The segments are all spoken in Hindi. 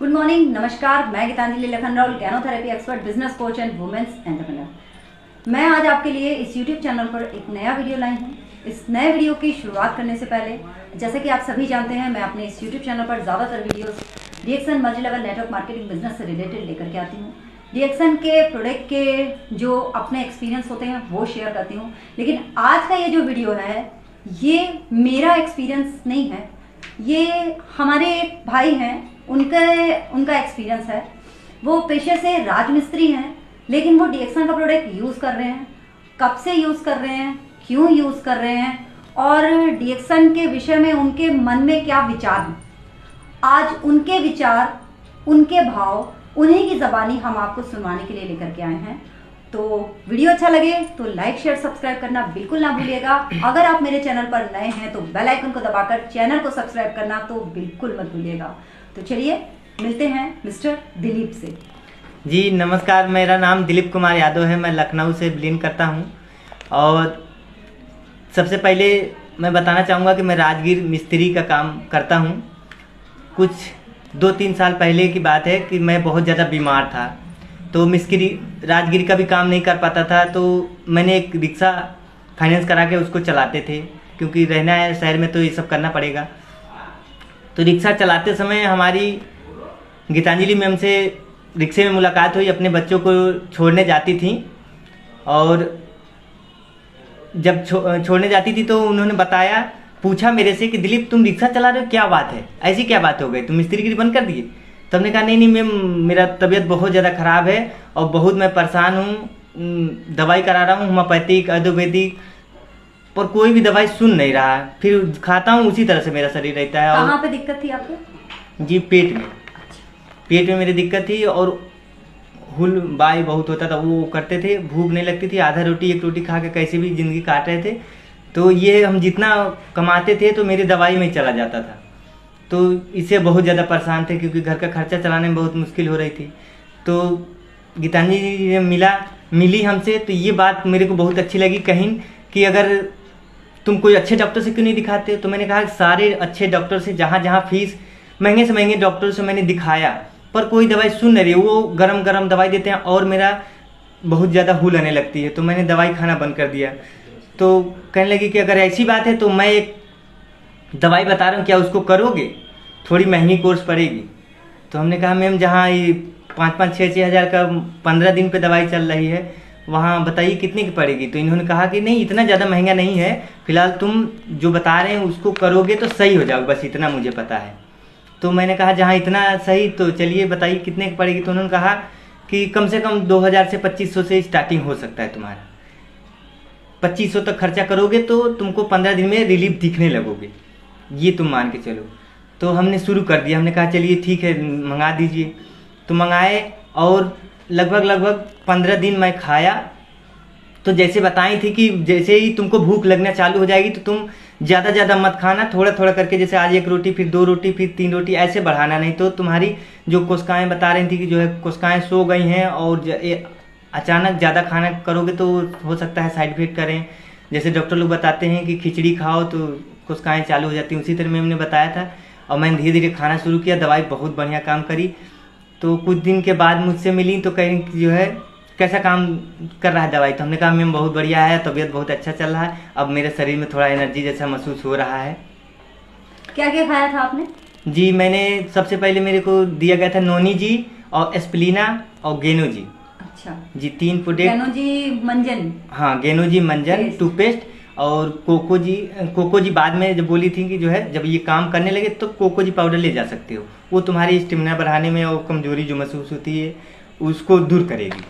गुड मॉर्निंग, नमस्कार। मैं गीतांजलि लखनराउल, ज्ञानोथेरेपी expert, business coach and women's entrepreneur. मैं आज आपके लिए इस यूट्यूब चैनल पर एक नया वीडियो लाई हूँ। इस नए वीडियो की शुरुआत करने से पहले, जैसे कि आप सभी जानते हैं, मैं अपने इस यूट्यूब चैनल पर ज़्यादातर videos DXN multi level network marketing business से रिलेटेड लेकर के आती हूँ। डीएक्सएन के प्रोडक्ट के जो अपने एक्सपीरियंस होते हैं वो शेयर करती हूँ। लेकिन आज का ये जो वीडियो है, ये मेरा एक्सपीरियंस नहीं है, ये हमारे एक भाई हैं, उनका एक्सपीरियंस है। वो पेशे से राजमिस्त्री हैं, लेकिन वो डीएक्सएन का प्रोडक्ट यूज़ कर रहे हैं। कब से यूज़ कर रहे हैं, क्यों यूज़ कर रहे हैं और डीएक्सएन के विषय में उनके मन में क्या विचार हैं, आज उनके विचार, उनके भाव, उन्हीं की ज़बानी हम आपको सुनवाने के लिए लेकर के आए हैं। तो वीडियो अच्छा लगे तो लाइक शेयर सब्सक्राइब करना बिल्कुल ना भूलिएगा। अगर आप मेरे चैनल पर नए हैं तो बेल आइकन को दबाकर चैनल को सब्सक्राइब करना तो बिल्कुल मत भूलिएगा। तो चलिए मिलते हैं मिस्टर दिलीप से। जी नमस्कार, मेरा नाम दिलीप कुमार यादव है। मैं लखनऊ से बिलोंग करता हूं और सबसे पहले मैं बताना चाहूँगा कि मैं राजगीर मिस्त्री का काम करता हूं। कुछ 2-3 साल पहले की बात है कि मैं बहुत ज़्यादा बीमार था, तो मिस्त्री राजगीर का भी काम नहीं कर पाता था। तो मैंने एक रिक्शा फाइनेंस करा के उसको चलाते थे, क्योंकि रहना है शहर में तो ये सब करना पड़ेगा। तो रिक्शा चलाते समय हमारी गीतांजलि मैम से रिक्शे में मुलाकात हुई। अपने बच्चों को छोड़ने जाती थी और जब छोड़ने जाती थी तो उन्होंने पूछा मेरे से कि दिलीप तुम रिक्शा चला रहे हो, क्या बात है, ऐसी क्या बात हो गई, तुम मिस्त्रीगिरी बंद कर दिए? तो हमने कहा नहीं मैम, मेरा तबीयत बहुत ज़्यादा ख़राब है और बहुत मैं परेशान हूँ। दवाई करा रहा हूँ होम्योपैथिक, आयुर्वेदिक, पर कोई भी दवाई सुन नहीं रहा। फिर खाता हूँ उसी तरह से मेरा शरीर रहता है। कहाँ पे दिक्कत थी आपको? जी पेट में मेरी दिक्कत थी और हुल बाई बहुत होता था, वो करते थे। भूख नहीं लगती थी, आधा रोटी एक रोटी खा के कैसे भी ज़िंदगी काट रहे थे। तो ये हम जितना कमाते थे तो मेरी दवाई में ही चला जाता था। तो इससे बहुत ज़्यादा परेशान थे, क्योंकि घर का खर्चा चलाने में बहुत मुश्किल हो रही थी। तो गीतांजलि जी मिली हमसे, तो ये बात मेरे को बहुत अच्छी लगी कहीं कि अगर तुम कोई अच्छे डॉक्टर से क्यों नहीं दिखाते हो। तो मैंने कहा सारे अच्छे डॉक्टर से, जहाँ जहाँ फीस महंगे से महंगे डॉक्टर से मैंने दिखाया, पर कोई दवाई सुन नहीं रही। वो गरम गरम दवाई देते हैं और मेरा बहुत ज़्यादा हुल आने लगती है। तो मैंने दवाई खाना बंद कर दिया। तो कहने लगी कि अगर ऐसी बात है तो मैं एक दवाई बता रहा हूँ, क्या उसको करोगे? थोड़ी महंगी कोर्स पड़ेगी। तो हमने कहा मैम, जहाँ ये 5-5, 6-6 हज़ार का 15 दिन पे दवाई चल रही है, वहाँ बताइए कितने की पड़ेगी? तो इन्होंने कहा कि नहीं, इतना ज़्यादा महंगा नहीं है, फिलहाल तुम जो बता रहे हैं उसको करोगे तो सही हो जाओगे, बस इतना मुझे पता है। तो मैंने कहा जहाँ इतना सही, तो चलिए बताइए कितने की पड़ेगी? तो उन्होंने कहा कि कम से कम 2000 से 2500 से स्टार्टिंग हो सकता है तुम्हारा। 2500 तक खर्चा करोगे तो तुमको 15 दिन में रिलीफ दिखने लगोगे, ये तुम मान के चलो। तो हमने शुरू कर दिया। हमने कहा चलिए ठीक है, मंगा दीजिए। तो मंगाए और लगभग 15 दिन मैं खाया। तो जैसे बताई थी कि जैसे ही तुमको भूख लगना चालू हो जाएगी तो तुम ज़्यादा मत खाना, थोड़ा थोड़ा करके, जैसे आज 1 रोटी, फिर 2 रोटी, फिर 3 रोटी, ऐसे बढ़ाना। नहीं तो तुम्हारी जो कोशिकाएं बता रही थी कि जो है कोशिकाएं सो गई हैं और अचानक ज़्यादा खाना करोगे तो हो सकता है साइड इफेक्ट करें। जैसे डॉक्टर लोग बताते हैं कि खिचड़ी खाओ तो कोशिकाएं चालू हो जाती हैं, उसी तरह मैम ने बताया था। और मैंने धीरे धीरे खाना शुरू किया। दवाई बहुत बढ़िया काम करी। तो कुछ दिन के बाद मुझसे मिली तो कहीं जो है कैसा काम कर रहा है दवाई? तो हमने कहा मैम बहुत बढ़िया है, तबीयत बहुत अच्छा चल रहा है, अब मेरे शरीर में थोड़ा एनर्जी जैसा महसूस हो रहा है। क्या क्या खाया था आपने? जी मैंने सबसे पहले मेरे को दिया गया था नोनी जी और एस्प्लिना और गेनो जी। अच्छा जी 3 प्रोडक्ट। गेनो जी मंजन, हाँ गेनो जी मंजन टूथपेस्ट, और कोको जी बाद में जब बोली थी कि जो है जब ये काम करने लगे तो कोको जी पाउडर ले जा सकते हो, वो तुम्हारी स्टेमिना बढ़ाने में और कमजोरी जो महसूस होती है उसको दूर करेगी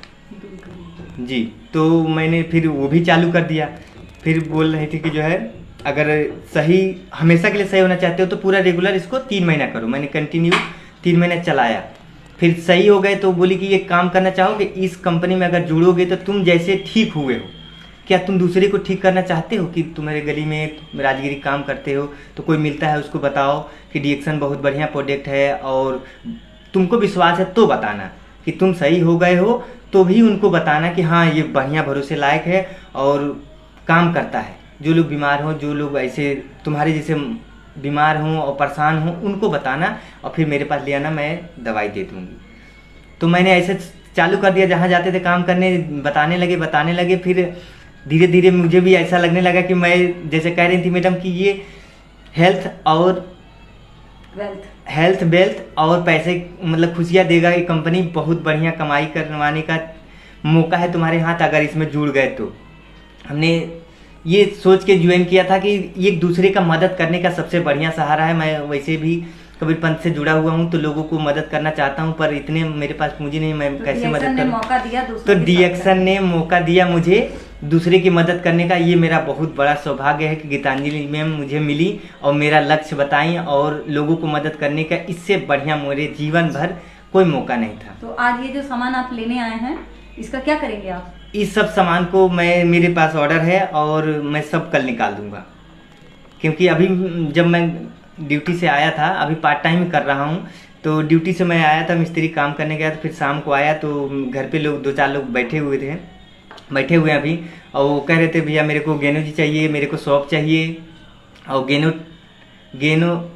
जी। तो मैंने फिर वो भी चालू कर दिया। फिर बोल रही थी कि जो है अगर सही हमेशा के लिए सही होना चाहते हो तो पूरा रेगुलर इसको 3 महीना करो। मैंने कंटिन्यू 3 महीना चलाया, फिर सही हो गए। तो बोली कि ये काम करना चाहोगे, इस कंपनी में अगर जुड़ोगे तो तुम जैसे ठीक हुए हो, क्या तुम दूसरे को ठीक करना चाहते हो? कि तुम्हारे गली में राजगिरी काम करते हो तो कोई मिलता है उसको बताओ कि डीएक्सएन बहुत बढ़िया प्रोडक्ट है, और तुमको विश्वास है तो बताना कि तुम सही हो गए हो, तो भी उनको बताना कि हाँ ये बढ़िया भरोसे लायक है और काम करता है। जो लोग बीमार हो, जो लोग ऐसे तुम्हारे जैसे बीमार हूँ और परेशान हूँ उनको बताना और फिर मेरे पास ले आना, मैं दवाई दे दूँगी। तो मैंने ऐसे चालू कर दिया, जहाँ जाते थे काम करने बताने लगे। फिर धीरे धीरे मुझे भी ऐसा लगने लगा कि मैं, जैसे कह रही थी मैडम कि ये हेल्थ वेल्थ और पैसे मतलब खुशियाँ देगा, ये कंपनी बहुत बढ़िया कमाई करवाने का मौका है तुम्हारे हाथ अगर इसमें जुड़ गए तो। हमने ये सोच के ज्वाइन किया था कि एक दूसरे का मदद करने का सबसे बढ़िया सहारा है। मैं वैसे भी कबीर पंथ से जुड़ा हुआ हूँ तो लोगों को मदद करना चाहता हूँ, पर इतने मेरे पास पूंजी नहीं, मैं कैसे मदद करूँ। मौका दिया तो डीएक्शन ने मौका दिया मुझे दूसरे की मदद करने का। ये मेरा बहुत बड़ा सौभाग्य है कि गीतांजलि मैम मुझे मिली और मेरा लक्ष्य बताई और लोगों को मदद करने का इससे बढ़िया मेरे जीवन भर कोई मौका नहीं था। तो आज ये जो सामान आप लेने आए हैं इसका क्या करेंगे आप? इस सब सामान को मेरे पास ऑर्डर है और मैं सब कल निकाल दूंगा, क्योंकि अभी जब मैं ड्यूटी से आया था, अभी पार्ट टाइम कर रहा हूँ, तो ड्यूटी से मैं आया था, मिस्त्री काम करने गया, तो फिर शाम को आया तो घर पे लोग 2-4 लोग बैठे हुए हैं अभी, और वो कह रहे थे भैया मेरे को गेनो जी चाहिए, मेरे को सौंफ चाहिए और गेनो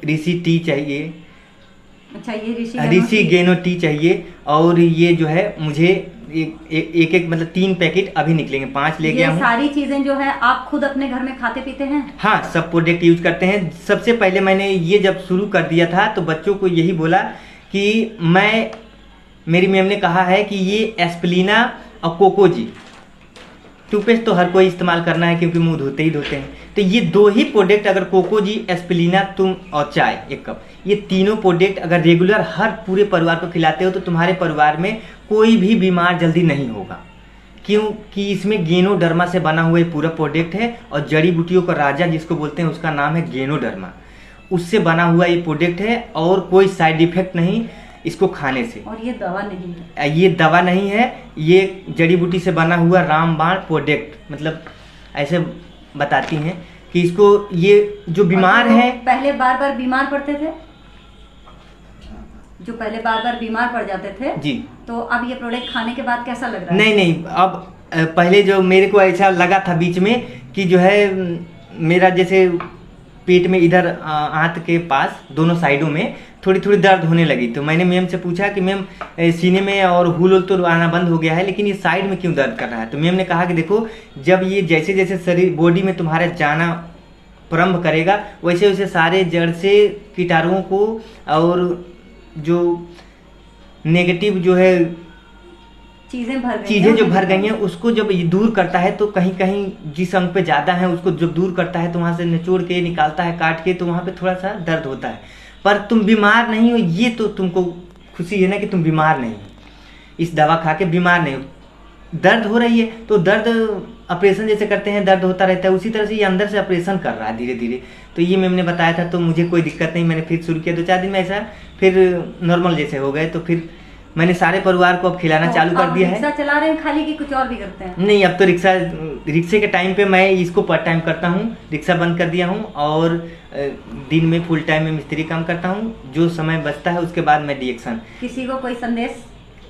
ऋषि टी चाहिए। अच्छा, ये ऋषि गेनो टी चाहिए। और ये जो है मुझे एक मतलब 3 पैकेट अभी निकलेंगे, 5 ले गया हूँ। सारी चीजें जो है आप खुद अपने घर में खाते पीते हैं? हाँ, सब प्रोडक्ट यूज करते हैं। सबसे पहले मैंने ये जब शुरू कर दिया था तो बच्चों को यही बोला कि मेरी मैम ने कहा है कि ये एस्प्लिना और कोकोजी टूथपेस्ट तो हर कोई इस्तेमाल करना है क्योंकि मुंह धोते ही धोते हैं, तो ये 2 ही प्रोडक्ट अगर कोकोजी, एस्प्लिना तुम और चाय 1 कप, ये तीनों प्रोडक्ट अगर रेगुलर हर पूरे परिवार को खिलाते हो तो तुम्हारे परिवार में कोई भी बीमार जल्दी नहीं होगा, क्योंकि इसमें गेनोडर्मा से बना हुआ पूरा प्रोडक्ट है और जड़ी बूटियों का राजा जिसको बोलते हैं उसका नाम है गेनोडर्मा, उससे बना हुआ ये प्रोडक्ट है और कोई साइड इफेक्ट नहीं इसको खाने से। और ये दवा नहीं है? ये दवा नहीं है, ये जड़ी बूटी से बना हुआ रामबाण प्रोडक्ट, मतलब ऐसे बताती हैं कि इसको ये जो बीमार है, पहले बार बार बीमार पड़ते थे, जो पहले बार बार बीमार पड़ जाते थे जी, तो अब ये प्रोडक्ट खाने के बाद कैसा लग रहा है? नहीं, अब पहले जो मेरे को ऐसा लगा था बीच में कि जो है मेरा जैसे पेट में इधर आंत के पास दोनों साइडों में थोड़ी थोड़ी दर्द होने लगी, तो मैंने मैम से पूछा कि मैम सीने में और हुल तो आना बंद हो गया है लेकिन ये साइड में क्यों दर्द कर रहा है। तो मैम ने कहा कि देखो, जब ये जैसे जैसे शरीर बॉडी में तुम्हारे जाना प्रारंभ करेगा वैसे वैसे सारे जड़ से कीटाणुओं को और जो नेगेटिव जो है चीज़ें जो भर गई हैं उसको जब ये दूर करता है तो कहीं कहीं जिस अंग पे ज़्यादा है उसको जब दूर करता है तो वहाँ से निचोड़ के निकालता है, काट के, तो वहाँ पे थोड़ा सा दर्द होता है, पर तुम बीमार नहीं हो, ये तो तुमको खुशी है ना कि तुम बीमार नहीं हो, इस दवा खा के बीमार नहीं हो। दर्द हो रही है तो दर्द ऑपरेशन जैसे करते हैं दर्द होता रहता है, उसी तरह से ये अंदर से ऑपरेशन कर रहा है धीरे धीरे। तो ये मैम ने बताया था तो मुझे कोई दिक्कत नहीं, मैंने फिर शुरू किया 2-4 दिन में ऐसा, फिर नॉर्मल जैसे हो गए, तो फिर मैंने सारे परिवार को अब खिलाना चालू कर दिया है। रिक्शा चला रहे हैं खाली कि कुछ और भी करते हैं? नहीं, अब तो रिक्शे के टाइम पे मैं इसको पार्ट टाइम करता हूँ, रिक्शा बंद कर दिया हूँ और दिन में फुल टाइम में मिस्त्री काम करता हूँ। जो समय बचता है उसके बाद मैं डीएक्शन। किसी को कोई संदेश?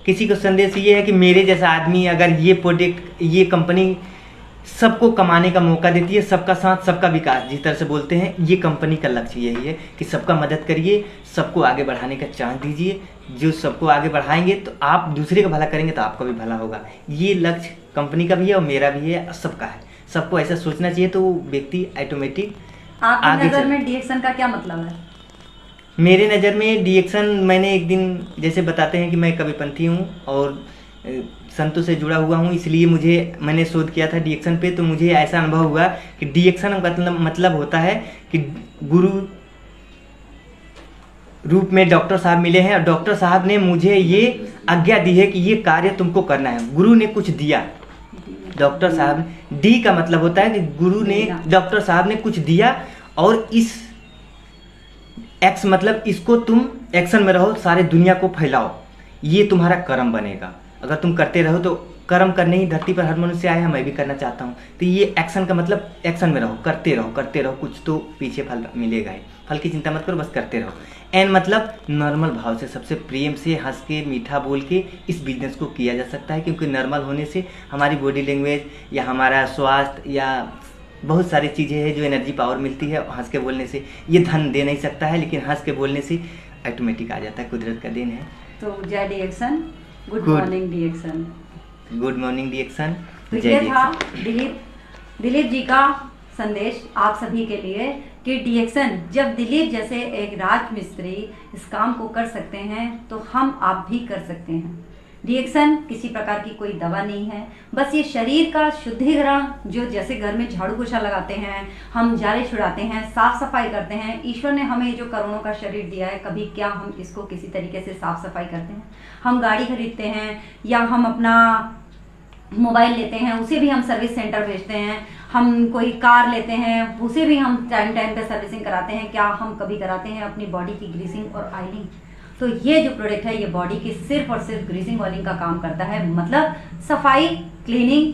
किसी को संदेश ये है कि मेरे जैसा आदमी अगर ये प्रोडक्ट, ये कंपनी सबको कमाने का मौका देती है, सबका साथ सबका विकास जिस तरह से बोलते हैं, ये कंपनी का लक्ष्य यही है कि सबका मदद करिए, सबको आगे बढ़ाने का चांस दीजिए। जो सबको आगे बढ़ाएंगे तो आप दूसरे का भला करेंगे तो आपका भी भला होगा। ये लक्ष्य कंपनी का भी है और मेरा भी है, सबका है। सबको ऐसा सोचना चाहिए तो वो व्यक्ति ऑटोमेटिक आपकी नज़र में डीएक्शन का क्या मतलब है? मेरे नज़र में डीएक्शन, मैंने एक दिन जैसे बताते हैं कि मैं कबीरपंथी हूँ और संतों से जुड़ा हुआ हूँ, इसलिए मैंने शोध किया था डीएक्शन पे, तो मुझे ऐसा अनुभव हुआ कि डीएक्शन का मतलब होता है कि गुरु रूप में डॉक्टर साहब मिले हैं और डॉक्टर साहब ने मुझे ये आज्ञा दी है कि ये कार्य तुमको करना है। गुरु ने कुछ दिया, डॉक्टर साहब, डी का मतलब होता है कि गुरु ने, डॉक्टर साहब ने कुछ दिया और इस एक्स मतलब इसको तुम एक्शन में रहो, सारे दुनिया को फैलाओ, ये तुम्हारा कर्म बनेगा। अगर तुम करते रहो तो कर्म करने ही धरती पर हर मनुष्य आया, मैं भी करना चाहता हूँ। तो ये एक्शन का मतलब एक्शन में रहो, करते रहो, कुछ तो पीछे फल मिलेगा ही। फल की चिंता मत करो, बस करते रहो। एन मतलब नॉर्मल भाव से, सबसे प्रेम से, हंस के, मीठा बोल के इस बिजनेस को किया जा सकता है, क्योंकि नॉर्मल होने से हमारी बॉडी लैंग्वेज या हमारा स्वास्थ्य या बहुत सारी चीज़ें हैं जो एनर्जी पावर मिलती है हंस के बोलने से। ये धन दे नहीं सकता है, लेकिन हंस के बोलने से ऑटोमेटिक आ जाता है, कुदरत का देन है। तो जय डिएक्शन, गुड Good. मॉर्निंग डिएक्शन। गुड मॉर्निंग डिएक्शन, तो जय ये था डिएक्शन। दिलीप जी का संदेश आप सभी के लिए कि डिएक्शन, जब दिलीप जैसे एक राजमिस्त्री इस काम को कर सकते हैं तो हम आप भी कर सकते हैं। डिएक्शन किसी प्रकार की कोई दवा नहीं है, बस ये शरीर का शुद्धिकरण, जो जैसे घर में झाड़ू पोछा लगाते हैं, हम जाले छुड़ाते हैं, साफ सफाई करते हैं। ईश्वर ने हमें जो करोड़ों का शरीर दिया है, कभी क्या हम इसको किसी तरीके से साफ सफाई करते हैं? हम गाड़ी खरीदते हैं या हम अपना मोबाइल लेते हैं, उसे भी हम सर्विस सेंटर भेजते हैं। हम कोई कार लेते हैं, उसे भी हम टाइम टाइम पे सर्विसिंग कराते हैं। क्या हम कभी कराते हैं अपनी बॉडी की ग्रीसिंग और ऑयलिंग? तो ये जो प्रोडक्ट है, ये बॉडी की सिर्फ और सिर्फ ग्रीसिंग ऑयलिंग का काम करता है, मतलब सफाई, क्लीनिंग।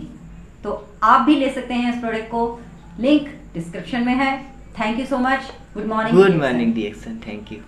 तो आप भी ले सकते हैं इस प्रोडक्ट को, लिंक डिस्क्रिप्शन में है। Thank you so much. Good morning. Good morning डिएक्शन, थैंक यू।